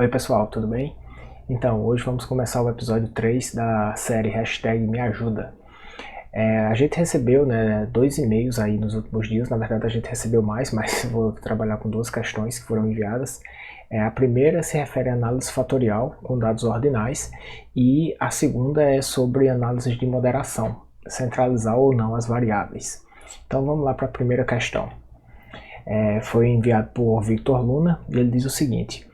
Oi pessoal, tudo bem? Então, hoje vamos começar o episódio 3 da série Me Ajuda. A gente recebeu, dois e-mails aí nos últimos dias. Na verdade a gente recebeu mais, mas vou trabalhar com duas questões que foram enviadas. A primeira se refere à análise fatorial com dados ordinais e a segunda é sobre análise de moderação, centralizar ou não as variáveis. Então vamos lá para a primeira questão. Foi enviado por Victor Luna e ele diz o seguinte: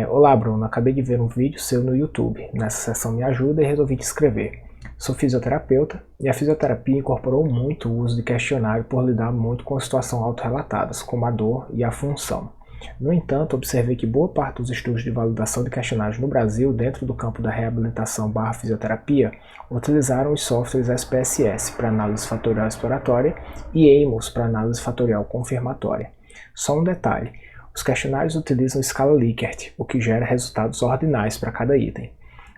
Olá Bruno, acabei de ver um vídeo seu no YouTube, nessa seção Me Ajuda, e resolvi te escrever. Sou fisioterapeuta e a fisioterapia incorporou muito o uso de questionário por lidar muito com situações autorrelatadas, como a dor e a função. No entanto, observei que boa parte dos estudos de validação de questionários no Brasil, dentro do campo da reabilitação/fisioterapia, utilizaram os softwares SPSS para análise fatorial exploratória e EIMOS para análise fatorial confirmatória. Só um detalhe: os questionários utilizam escala Likert, o que gera resultados ordinais para cada item.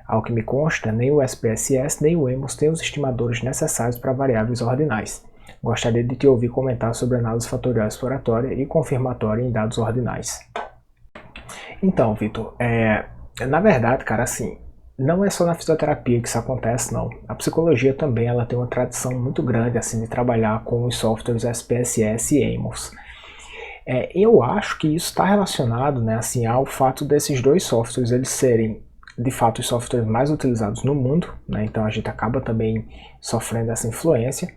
Ao que me consta, nem o SPSS nem o EMOS têm os estimadores necessários para variáveis ordinais. Gostaria de te ouvir comentar sobre análise fatorial exploratória e confirmatória em dados ordinais. Então, Vitor, na verdade, cara, assim, não é só na fisioterapia que isso acontece, não. A psicologia também ela tem uma tradição muito grande assim de trabalhar com os softwares SPSS e EMOS. Eu acho que isso está relacionado, assim, ao fato desses dois softwares eles serem, de fato, os softwares mais utilizados no mundo, então a gente acaba também sofrendo essa influência,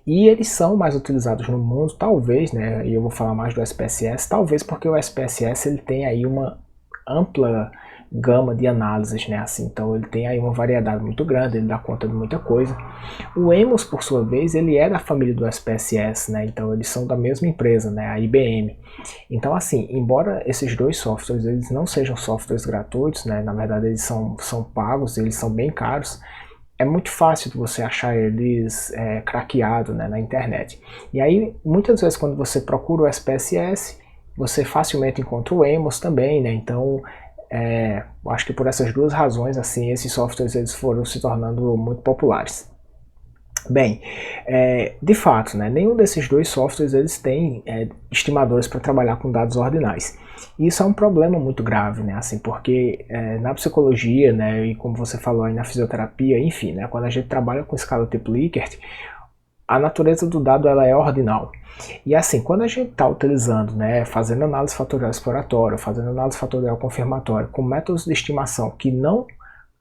e eles são mais utilizados no mundo, talvez, e eu vou falar mais do SPSS, talvez porque o SPSS ele tem aí uma ampla gama de análises, então ele tem aí uma variedade muito grande, ele dá conta de muita coisa. O EMOS, por sua vez, ele é da família do SPSS, então eles são da mesma empresa, a IBM. Então, assim, embora esses dois softwares eles não sejam softwares gratuitos, na verdade eles são pagos, eles são bem caros, é muito fácil de você achar eles craqueados na internet. E aí, muitas vezes, quando você procura o SPSS, você facilmente encontra o EMOS também, então eu acho que por essas duas razões, assim, esses softwares eles foram se tornando muito populares. Bem, de fato, nenhum desses dois softwares eles têm estimadores para trabalhar com dados ordinais. E isso é um problema muito grave, assim, porque na psicologia, e como você falou aí na fisioterapia, enfim, quando a gente trabalha com escala tipo Likert, a natureza do dado ela é ordinal. E assim, quando a gente está utilizando, fazendo análise fatorial exploratória, fazendo análise fatorial confirmatória, com métodos de estimação que não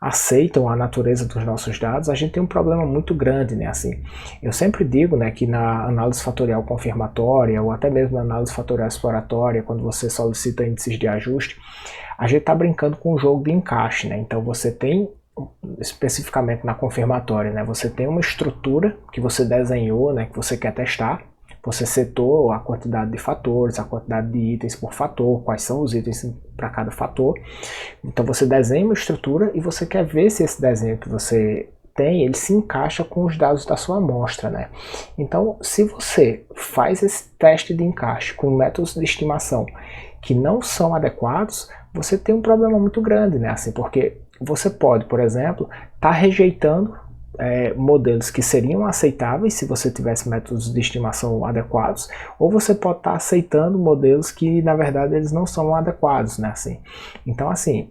aceitam a natureza dos nossos dados, a gente tem um problema muito grande, assim. Eu sempre digo, que na análise fatorial confirmatória, ou até mesmo na análise fatorial exploratória, quando você solicita índices de ajuste, a gente está brincando com um jogo de encaixe, Então você tem, especificamente na confirmatória, você tem uma estrutura que você desenhou, que você quer testar. Você setou a quantidade de fatores, a quantidade de itens por fator, quais são os itens para cada fator. Então você desenha uma estrutura e você quer ver se esse desenho que você tem, ele se encaixa com os dados da sua amostra, Então, se você faz esse teste de encaixe com métodos de estimação que não são adequados, você tem um problema muito grande, assim, porque você pode, por exemplo, estar rejeitando modelos que seriam aceitáveis se você tivesse métodos de estimação adequados, ou você pode estar aceitando modelos que na verdade eles não são adequados, assim. Então, assim,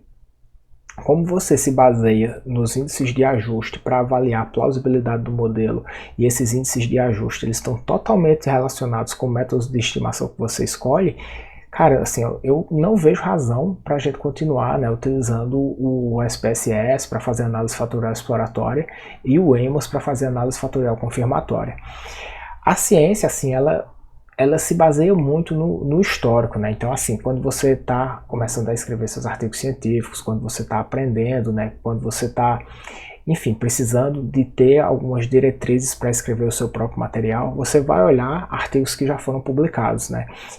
como você se baseia nos índices de ajuste para avaliar a plausibilidade do modelo, e esses índices de ajuste eles estão totalmente relacionados com métodos de estimação que você escolhe, cara, assim, eu não vejo razão para a gente continuar utilizando o SPSS para fazer análise fatorial exploratória e o EMOS para fazer análise fatorial confirmatória. A ciência, assim, ela se baseia muito no histórico, Então, assim, quando você está começando a escrever seus artigos científicos, quando você está aprendendo, quando você está, enfim, precisando de ter algumas diretrizes para escrever o seu próprio material, você vai olhar artigos que já foram publicados,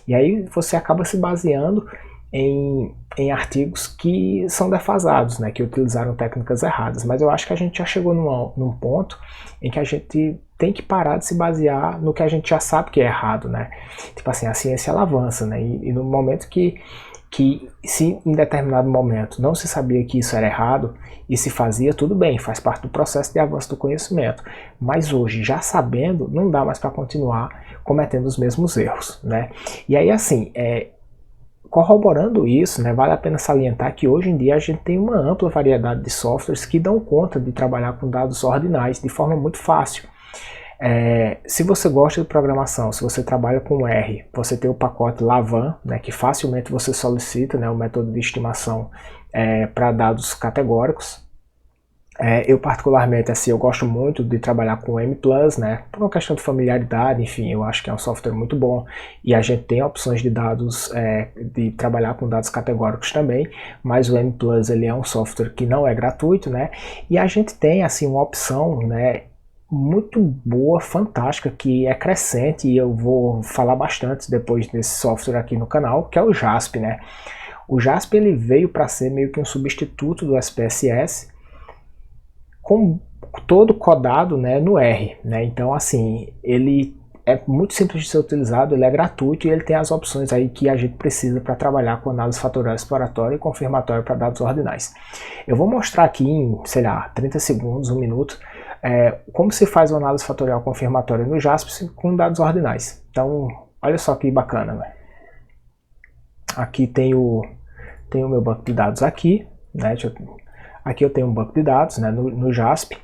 E aí você acaba se baseando em artigos que são defasados, que utilizaram técnicas erradas. Mas eu acho que a gente já chegou num ponto em que a gente tem que parar de se basear no que a gente já sabe que é errado, Tipo assim, a ciência ela avança, E no momento que se em determinado momento não se sabia que isso era errado e se fazia, tudo bem, faz parte do processo de avanço do conhecimento. Mas hoje, já sabendo, não dá mais para continuar cometendo os mesmos erros, E aí, assim, corroborando isso, né, vale a pena salientar que hoje em dia a gente tem uma ampla variedade de softwares que dão conta de trabalhar com dados ordinais de forma muito fácil. Se você gosta de programação, se você trabalha com R, você tem o pacote Lavan, né, que facilmente você solicita, né, o método de estimação para dados categóricos. Eu particularmente, assim, eu gosto muito de trabalhar com o M+, né, por uma questão de familiaridade, enfim, eu acho que é um software muito bom, e a gente tem opções de dados, de trabalhar com dados categóricos também, mas o M+, ele é um software que não é gratuito, né, e a gente tem, assim, uma opção, né, muito boa, fantástica, que é crescente, e eu vou falar bastante depois desse software aqui no canal, que é o JASP, né. O JASP, ele veio para ser meio que um substituto do SPSS, com todo codado, né, no R, né? Então, assim, ele é muito simples de ser utilizado, ele é gratuito e ele tem as opções aí que a gente precisa para trabalhar com análise fatorial exploratória e confirmatória para dados ordinais. Eu vou mostrar aqui em, sei lá, 30 segundos, 1 minuto, como se faz uma análise fatorial confirmatória no JASP com dados ordinais. Então, olha só que bacana, né? Aqui tem o meu banco de dados aqui, né? Aqui eu tenho um banco de dados, né, no JASP.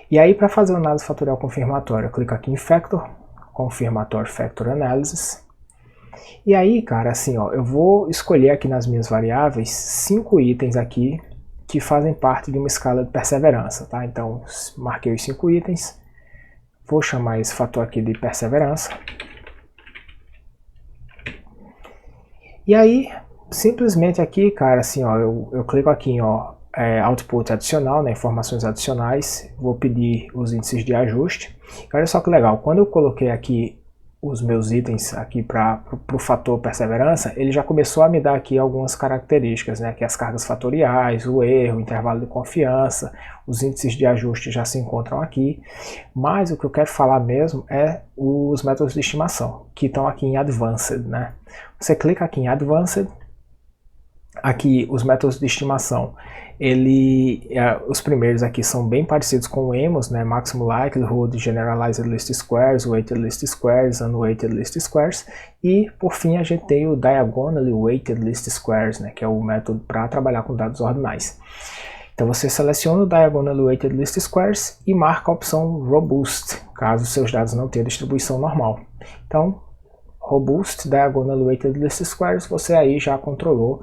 E aí, para fazer uma análise fatorial confirmatória, eu clico aqui em Factor, Confirmatory Factor Analysis. E aí, cara, assim, ó, eu vou escolher aqui nas minhas variáveis 5 itens aqui que fazem parte de uma escala de perseverança, tá? Então, marquei os 5 itens, vou chamar esse fator aqui de perseverança. E aí, simplesmente aqui, cara, assim, ó, eu clico aqui em, ó, output adicional, né, informações adicionais, vou pedir os índices de ajuste. Olha só que legal, quando eu coloquei aqui os meus itens aqui para o fator perseverança, ele já começou a me dar aqui algumas características, né, que as cargas fatoriais, o erro, o intervalo de confiança, os índices de ajuste já se encontram aqui, mas o que eu quero falar mesmo é os métodos de estimação, que estão aqui em Advanced, né. Você clica aqui em Advanced, aqui os métodos de estimação, os primeiros aqui são bem parecidos com o EMOS, né, Maximum Likelihood, Generalized Least Squares, Weighted Least Squares, Unweighted Least Squares, e por fim a gente tem o Diagonally Weighted Least Squares, né, que é o método para trabalhar com dados ordinais. Então você seleciona o Diagonally Weighted Least Squares e marca a opção Robust, caso seus dados não tenham distribuição normal. Então, Robust, Diagonally Weighted Least Squares, você aí já controlou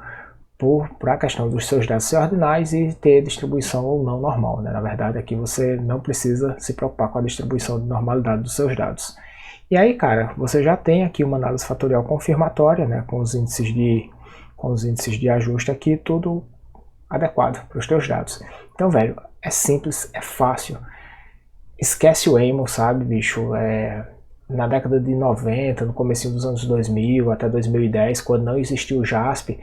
para a questão dos seus dados ser ordinais e ter distribuição ou não normal, né? Na verdade, aqui você não precisa se preocupar com a distribuição de normalidade dos seus dados. E aí, cara, você já tem aqui uma análise fatorial confirmatória, né, com os índices de ajuste aqui, tudo adequado para os teus dados. Então, velho, é simples, é fácil. Esquece o EMO, sabe, bicho? Na década de 90, no começo dos anos 2000 até 2010, quando não existia o JASP,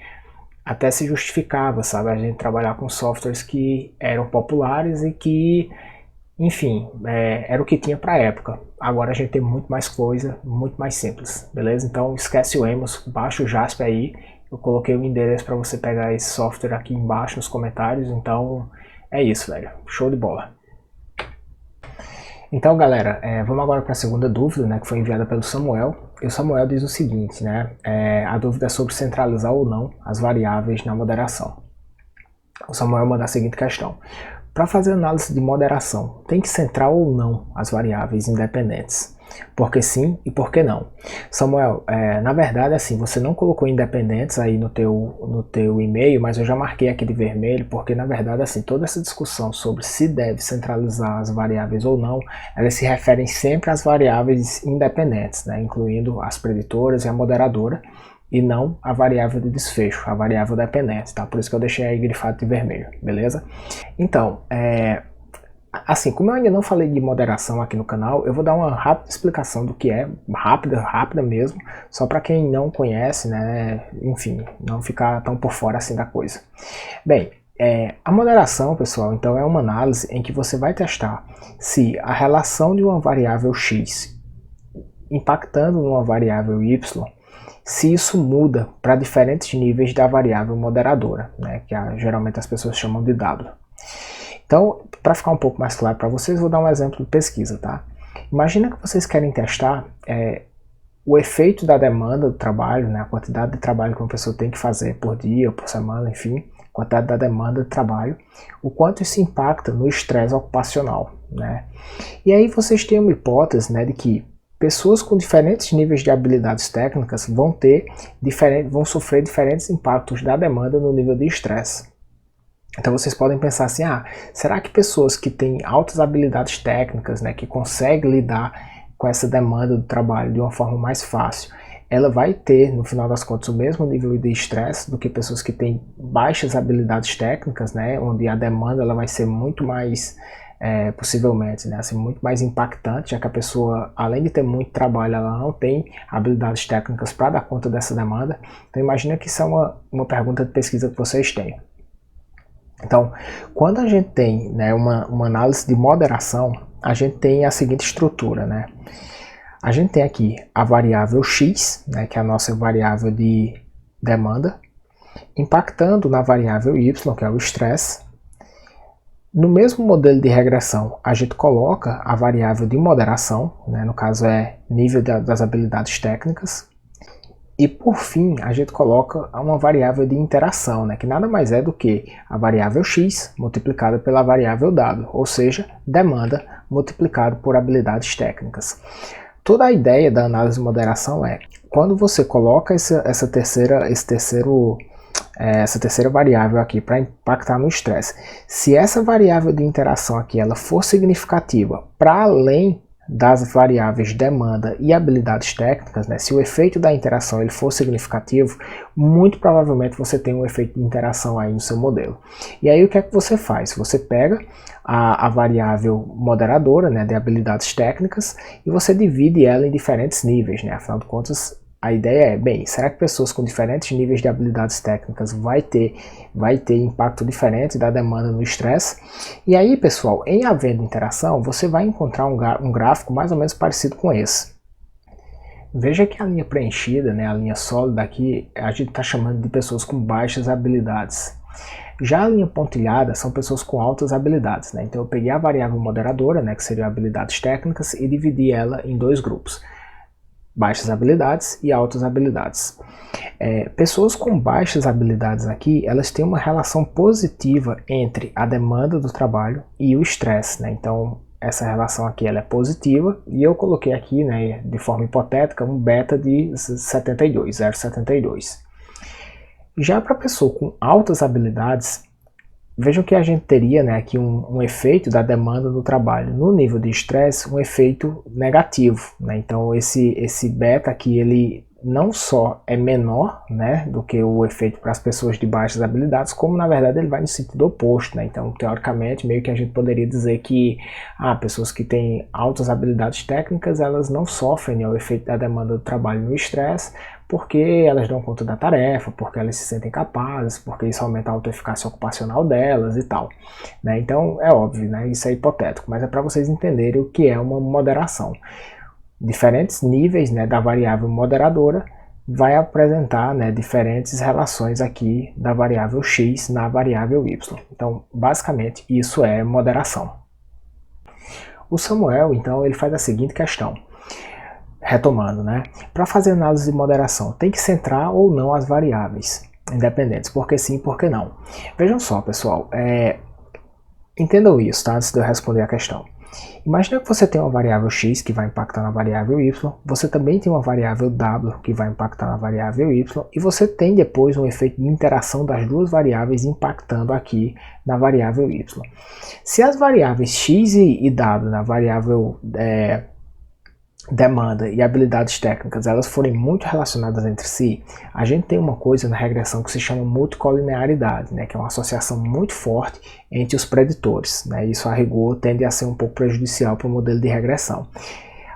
até se justificava, sabe, a gente trabalhar com softwares que eram populares e que, enfim, era o que tinha para a época. Agora a gente tem muito mais coisa, muito mais simples, beleza? Então esquece o EMOS, baixa o JASP aí, eu coloquei o endereço para você pegar esse software aqui embaixo nos comentários, então é isso, velho, show de bola. Então, galera, vamos agora para a segunda dúvida, né, que foi enviada pelo Samuel. E o Samuel diz o seguinte, né, a dúvida é sobre centralizar ou não as variáveis na moderação. O Samuel manda a seguinte questão: para fazer análise de moderação, tem que centrar ou não as variáveis independentes? Por que sim e por que não? Samuel, na verdade, assim, você não colocou independentes aí no teu e-mail, mas eu já marquei aqui de vermelho, porque na verdade, assim, toda essa discussão sobre se deve centralizar as variáveis ou não, elas se referem sempre às variáveis independentes, né, incluindo as preditoras e a moderadora, e não a variável de desfecho, a variável dependente, tá? Por isso que eu deixei aí grifado de vermelho, beleza? Então, assim, como eu ainda não falei de moderação aqui no canal, eu vou dar uma rápida explicação do que é, rápida mesmo, só para quem não conhece, né, enfim, não ficar tão por fora assim da coisa. Bem, a moderação, pessoal, então é uma análise em que você vai testar se a relação de uma variável x impactando numa variável y, se isso muda para diferentes níveis da variável moderadora, né, que geralmente as pessoas chamam de W. Então, para ficar um pouco mais claro para vocês, vou dar um exemplo de pesquisa, tá? Imagina que vocês querem testar o efeito da demanda do trabalho, né, a quantidade de trabalho que uma pessoa tem que fazer por dia, por semana, enfim, a quantidade da demanda de trabalho, o quanto isso impacta no estresse ocupacional, né? E aí vocês têm uma hipótese, né, de que pessoas com diferentes níveis de habilidades técnicas vão sofrer diferentes impactos da demanda no nível de estresse. Então vocês podem pensar assim, será que pessoas que têm altas habilidades técnicas, né, que conseguem lidar com essa demanda do trabalho de uma forma mais fácil, ela vai ter, no final das contas, o mesmo nível de estresse do que pessoas que têm baixas habilidades técnicas, né, onde a demanda ela vai ser muito mais, possivelmente, né, assim, muito mais impactante, já que a pessoa, além de ter muito trabalho, ela não tem habilidades técnicas para dar conta dessa demanda. Então imagina que isso é uma pergunta de pesquisa que vocês têm. Então, quando a gente tem, né, uma análise de moderação, a gente tem a seguinte estrutura, né? A gente tem aqui a variável x, né, que é a nossa variável de demanda, impactando na variável y, que é o estresse. No mesmo modelo de regressão, a gente coloca a variável de moderação, né, no caso é nível das habilidades técnicas. E por fim, a gente coloca uma variável de interação, né, que nada mais é do que a variável x multiplicada pela variável w, ou seja, demanda multiplicado por habilidades técnicas. Toda a ideia da análise de moderação é, quando você coloca essa terceira variável aqui para impactar no estresse, se essa variável de interação aqui ela for significativa para além das variáveis demanda e habilidades técnicas, né, se o efeito da interação ele for significativo, muito provavelmente você tem um efeito de interação aí no seu modelo. E aí o que é que você faz? Você pega a variável moderadora, né, de habilidades técnicas, e você divide ela em diferentes níveis, né, afinal de contas a ideia é, bem, será que pessoas com diferentes níveis de habilidades técnicas vai ter impacto diferente da demanda no estresse? E aí, pessoal, em havendo interação, você vai encontrar um gráfico mais ou menos parecido com esse. Veja que a linha preenchida, né, a linha sólida aqui, a gente está chamando de pessoas com baixas habilidades. Já a linha pontilhada são pessoas com altas habilidades, né? Então eu peguei a variável moderadora, né, que seriam habilidades técnicas, e dividi ela em dois grupos. Baixas habilidades e altas habilidades. Pessoas com baixas habilidades aqui, elas têm uma relação positiva entre a demanda do trabalho e o estresse, né? Então, essa relação aqui ela é positiva, e eu coloquei aqui, né, de forma hipotética, um beta de 0,72. Já para a pessoa com altas habilidades, vejam que a gente teria, né, aqui um efeito da demanda do trabalho no nível de estresse, um efeito negativo, né? Então esse beta aqui ele não só é menor, né, do que o efeito para as pessoas de baixas habilidades, como na verdade ele vai no sentido oposto, né? Então teoricamente meio que a gente poderia dizer que pessoas que têm altas habilidades técnicas elas não sofrem, né, o efeito da demanda do trabalho no estresse, porque elas dão conta da tarefa, porque elas se sentem capazes, porque isso aumenta a autoeficácia ocupacional delas e tal, né? Então é óbvio, né? Isso é hipotético, mas é para vocês entenderem o que é uma moderação. Diferentes níveis, né, da variável moderadora vai apresentar, né, diferentes relações aqui da variável x na variável y. Então basicamente isso é moderação. O Samuel então ele faz a seguinte questão. Retomando, né? Para fazer análise de moderação, tem que centrar ou não as variáveis independentes, porque sim, porque não. Vejam só, pessoal, entendam isso, tá? Antes de eu responder a questão. Imagina que você tem uma variável x que vai impactar na variável y, você também tem uma variável w que vai impactar na variável y, e você tem depois um efeito de interação das duas variáveis impactando aqui na variável y. Se as variáveis x e w na variável demanda e habilidades técnicas elas forem muito relacionadas entre si, a gente tem uma coisa na regressão que se chama multicolinearidade, né, que é uma associação muito forte entre os preditores, né, isso a rigor tende a ser um pouco prejudicial para o modelo de regressão.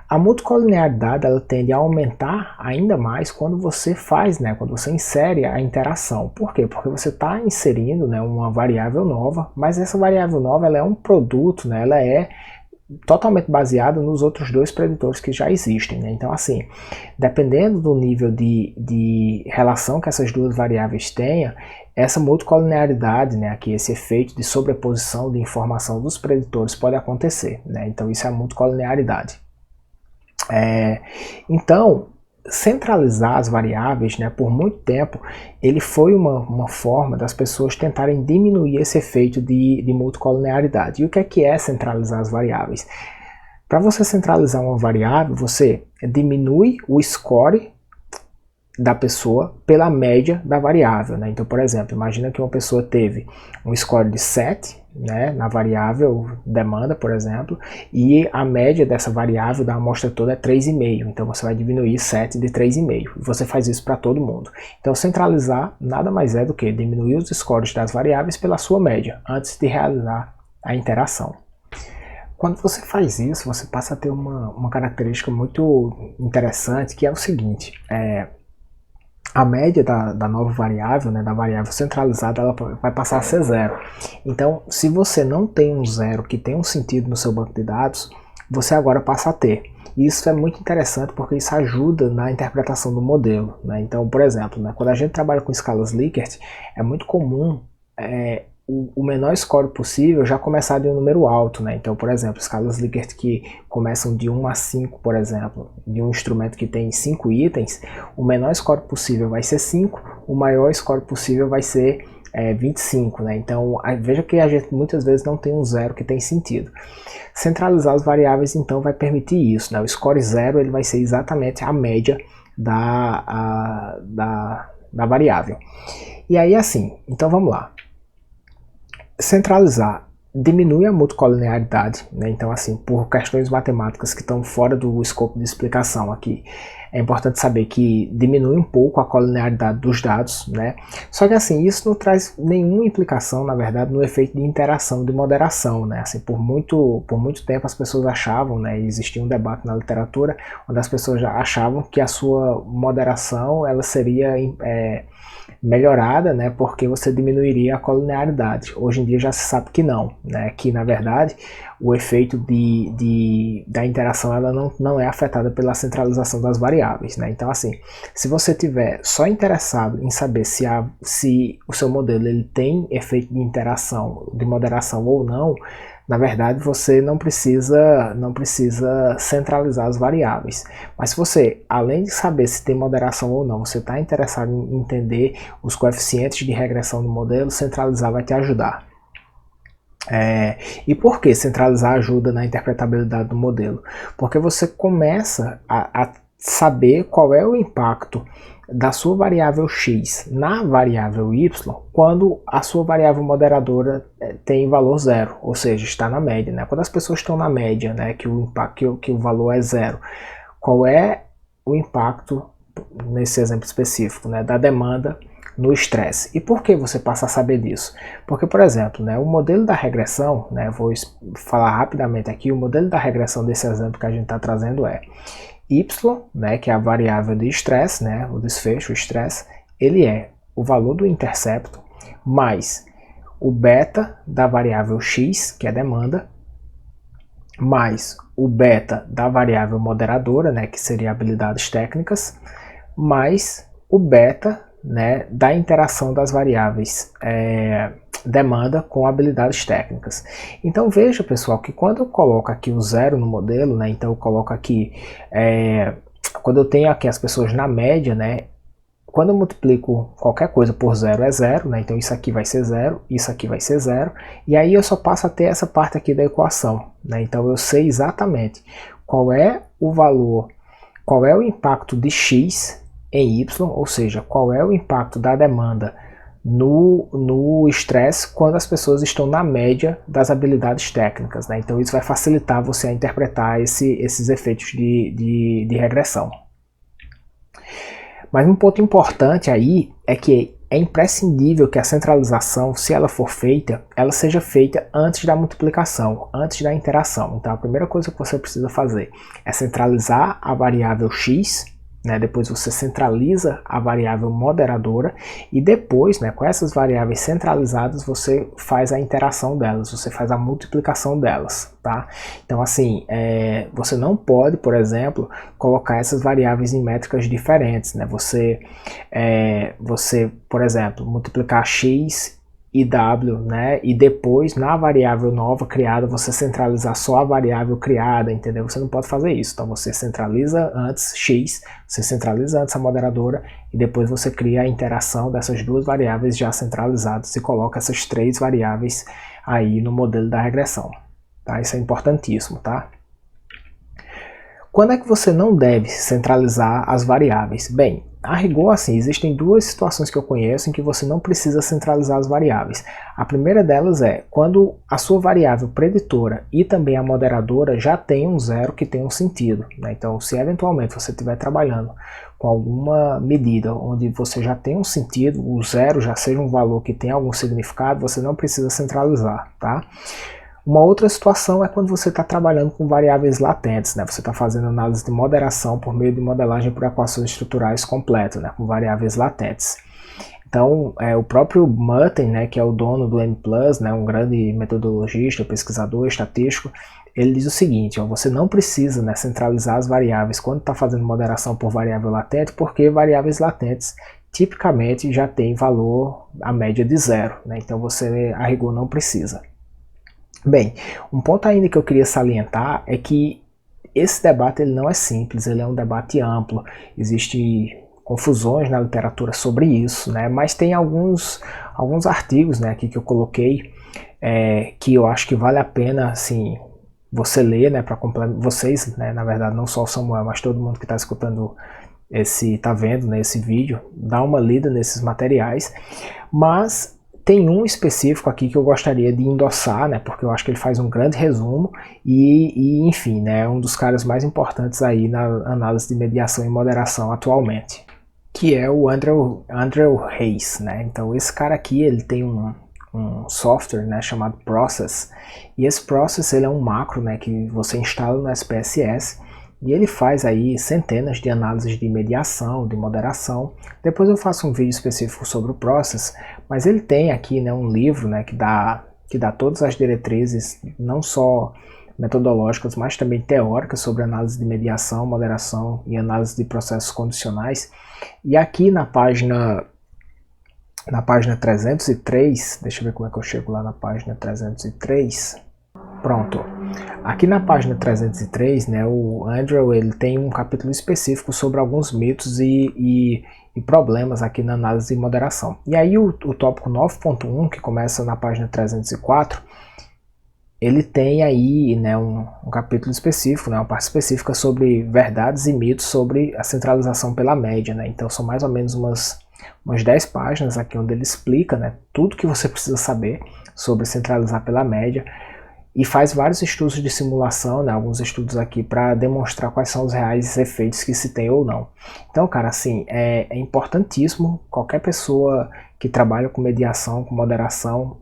A multicolinearidade ela tende a aumentar ainda mais quando você faz, né, quando você insere a interação. Por quê? Porque você está inserindo, né, uma variável nova, mas essa variável nova ela é um produto, né, ela é totalmente baseado nos outros dois preditores que já existem, né? Então assim, dependendo do nível de relação que essas duas variáveis tenham, essa multicolinearidade, né, aqui esse efeito de sobreposição de informação dos preditores pode acontecer, né? Então isso é a multicolinearidade. Então centralizar as variáveis, né, por muito tempo, ele foi uma forma das pessoas tentarem diminuir esse efeito de multicolinearidade. E o que é centralizar as variáveis? Para você centralizar uma variável, você diminui o score da pessoa pela média da variável, né? Então, por exemplo, imagina que uma pessoa teve um score de 7, né, na variável demanda, por exemplo, e a média dessa variável da amostra toda é 3,5. Então você vai diminuir 7 de 3,5. Você faz isso para todo mundo. Então centralizar nada mais é do que diminuir os scores das variáveis pela sua média, antes de realizar a interação. Quando você faz isso, você passa a ter uma característica muito interessante, que é o seguinte: a média da nova variável, né, da variável centralizada, ela vai passar a ser zero. Então, se você não tem um zero que tem um sentido no seu banco de dados, você agora passa a ter. E isso é muito interessante porque isso ajuda na interpretação do modelo, né? Então, por exemplo, né, quando a gente trabalha com escalas Likert, é muito comum o menor score possível já começar de um número alto, né? Então, por exemplo, escalas Likert que começam de 1 a 5, por exemplo, de um instrumento que tem 5 itens, o menor score possível vai ser 5, o maior score possível vai ser 25, né? Então, veja que a gente muitas vezes não tem um zero que tem sentido. Centralizar as variáveis, então, vai permitir isso, né? O score zero ele vai ser exatamente a média da variável. E aí, assim, então vamos lá. Centralizar diminui a multicolinearidade, né? Então, assim, por questões matemáticas que estão fora do escopo de explicação aqui, é importante saber que diminui um pouco a colinearidade dos dados, né? Só que, assim, isso não traz nenhuma implicação, na verdade, no efeito de interação, de moderação, né? Assim, por muito tempo as pessoas achavam, né? Existia um debate na literatura onde as pessoas já achavam que a sua moderação ela seria melhorada, né, porque você diminuiria a colinearidade. Hoje em dia já se sabe que não, né, que na verdade o efeito da interação ela não é afetada pela centralização das variáveis, né. Então, assim, se você tiver só interessado em saber se o seu modelo ele tem efeito de interação, de moderação ou não, na verdade você não precisa centralizar as variáveis. Mas se você, além de saber se tem moderação ou não, você está interessado em entender os coeficientes de regressão do modelo, centralizar vai te ajudar. E por que centralizar ajuda na interpretabilidade do modelo? Porque você começa a saber qual é o impacto da sua variável x na variável y quando a sua variável moderadora tem valor zero, ou seja, está na média, né? Quando as pessoas estão na média, né, que o valor é zero, qual é o impacto, nesse exemplo específico, né, da demanda no estresse? E por que você passa a saber disso? Porque, por exemplo, né, o modelo da regressão, né, vou falar rapidamente aqui, o modelo da regressão desse exemplo que a gente está trazendo é y, né, que é a variável de estresse, né, o desfecho, o estresse, ele é o valor do intercepto mais o beta da variável x, que é a demanda, mais o beta da variável moderadora, né, que seria habilidades técnicas, mais o beta, né, da interação das variáveis demanda com habilidades técnicas. Então veja, pessoal, que quando eu coloco aqui o zero no modelo, né, então eu coloco aqui, quando eu tenho aqui as pessoas na média, né, quando eu multiplico qualquer coisa por zero é zero, né, então isso aqui vai ser zero, isso aqui vai ser zero, e aí eu só passo a ter essa parte aqui da equação, né, então eu sei exatamente qual é o valor, qual é o impacto de x em y, ou seja, qual é o impacto da demanda no estresse quando as pessoas estão na média das habilidades técnicas, né? Então isso vai facilitar você a interpretar esses efeitos de regressão. Mas um ponto importante aí é que é imprescindível que a centralização, se ela for feita, ela seja feita antes da multiplicação, antes da interação. Então a primeira coisa que você precisa fazer é centralizar a variável x, né, depois você centraliza a variável moderadora e depois, né, com essas variáveis centralizadas, você faz a interação delas, você faz a multiplicação delas, tá? Então, assim, você não pode, por exemplo, colocar essas variáveis em métricas diferentes, né? Você, por exemplo, multiplicar x e w, né, e depois na variável nova criada você centralizar só a variável criada, entendeu? Você não pode fazer isso, então você centraliza antes x, você centraliza antes a moderadora e depois você cria a interação dessas duas variáveis já centralizadas e coloca essas três variáveis aí no modelo da regressão, tá? Isso é importantíssimo, tá? Quando é que você não deve centralizar as variáveis? Bem, a rigor, assim, existem duas situações que eu conheço em que você não precisa centralizar as variáveis. A primeira delas é quando a sua variável preditora e também a moderadora já tem um zero que tem um sentido, né? Então, se eventualmente você estiver trabalhando com alguma medida onde você já tem um sentido, o zero já seja um valor que tem algum significado, você não precisa centralizar, tá? Uma outra situação é quando você está trabalhando com variáveis latentes, né? Você está fazendo análise de moderação por meio de modelagem por equações estruturais completas, né? Com variáveis latentes. Então, o próprio Mutten, né, que é o dono do M+, né, um grande metodologista, pesquisador, estatístico, ele diz o seguinte, ó, você não precisa, né, centralizar as variáveis quando está fazendo moderação por variável latente, porque variáveis latentes tipicamente já tem valor, a média de zero, né? Então você, a rigor, não precisa. Bem, um ponto ainda que eu queria salientar é que esse debate ele não é simples, ele é um debate amplo, existem confusões na literatura sobre isso, né? Mas tem alguns artigos, né, aqui que eu coloquei que eu acho que vale a pena assim, você ler, né, para complementar, vocês, né, na verdade não só o Samuel, mas todo mundo que está escutando está vendo, né, esse vídeo, dá uma lida nesses materiais, mas tem um específico aqui que eu gostaria de endossar, né, porque eu acho que ele faz um grande resumo e enfim, né, é um dos caras mais importantes aí na análise de mediação e moderação atualmente, que é o Andrew Hayes, né? Então esse cara aqui, ele tem um software, né, chamado Process, e esse Process ele é um macro, né, que você instala no SPSS, e ele faz aí centenas de análises de mediação, de moderação. Depois eu faço um vídeo específico sobre o Process, mas ele tem aqui, né, um livro, né, que dá todas as diretrizes, não só metodológicas, mas também teóricas sobre análise de mediação, moderação e análise de processos condicionais. E aqui na página 303, deixa eu ver como é que eu chego lá na página 303. Pronto. Aqui na página 303, né, o Andrew ele tem um capítulo específico sobre alguns mitos e problemas aqui na análise de moderação. E aí o tópico 9.1, que começa na página 304, ele tem aí, né, um capítulo específico, né, uma parte específica sobre verdades e mitos sobre a centralização pela média, né? Então são mais ou menos umas 10 páginas aqui onde ele explica, né, tudo que você precisa saber sobre centralizar pela média e faz vários estudos de simulação, né, alguns estudos aqui para demonstrar quais são os reais efeitos que se tem ou não. Então, cara, assim, é importantíssimo qualquer pessoa que trabalha com mediação, com moderação,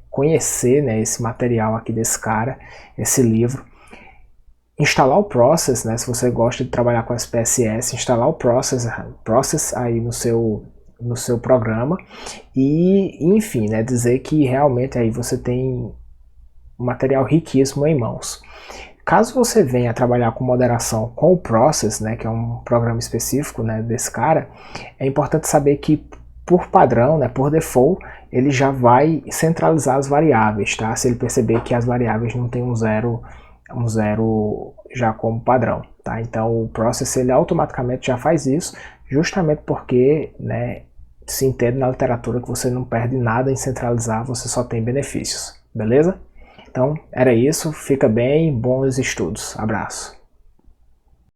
conhecer, né, esse material aqui desse cara, esse livro, instalar o Process, né, se você gosta de trabalhar com SPSS, instalar o Process aí no seu programa e enfim, né, dizer que realmente aí você tem um material riquíssimo em mãos. Caso você venha trabalhar com moderação com o Process, né, que é um programa específico, né, desse cara, é importante saber que por padrão, né, por default, ele já vai centralizar as variáveis, tá? Se ele perceber que as variáveis não tem um zero já como padrão, tá? Então o Process ele automaticamente já faz isso, justamente porque, né, se entende na literatura que você não perde nada em centralizar, você só tem benefícios, beleza? Então era isso, fica bem, bons estudos, abraço.